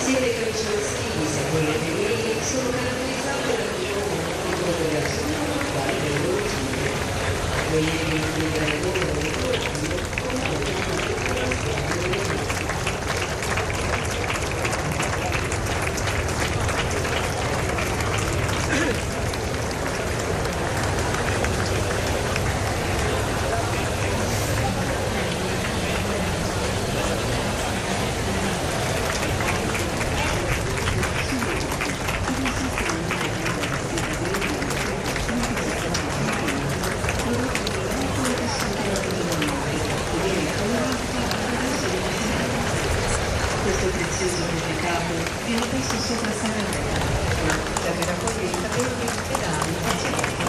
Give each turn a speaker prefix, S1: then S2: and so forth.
S1: Sia le camicie maschili sia quelle femminili sono caratterizzate da un colorazione quale del loro tipo. Voglievi includere il loro decorativo con la questo prezioso pubblicato viene posto sopra Sara Andrea, ma serve raccogliere i capelli e darli a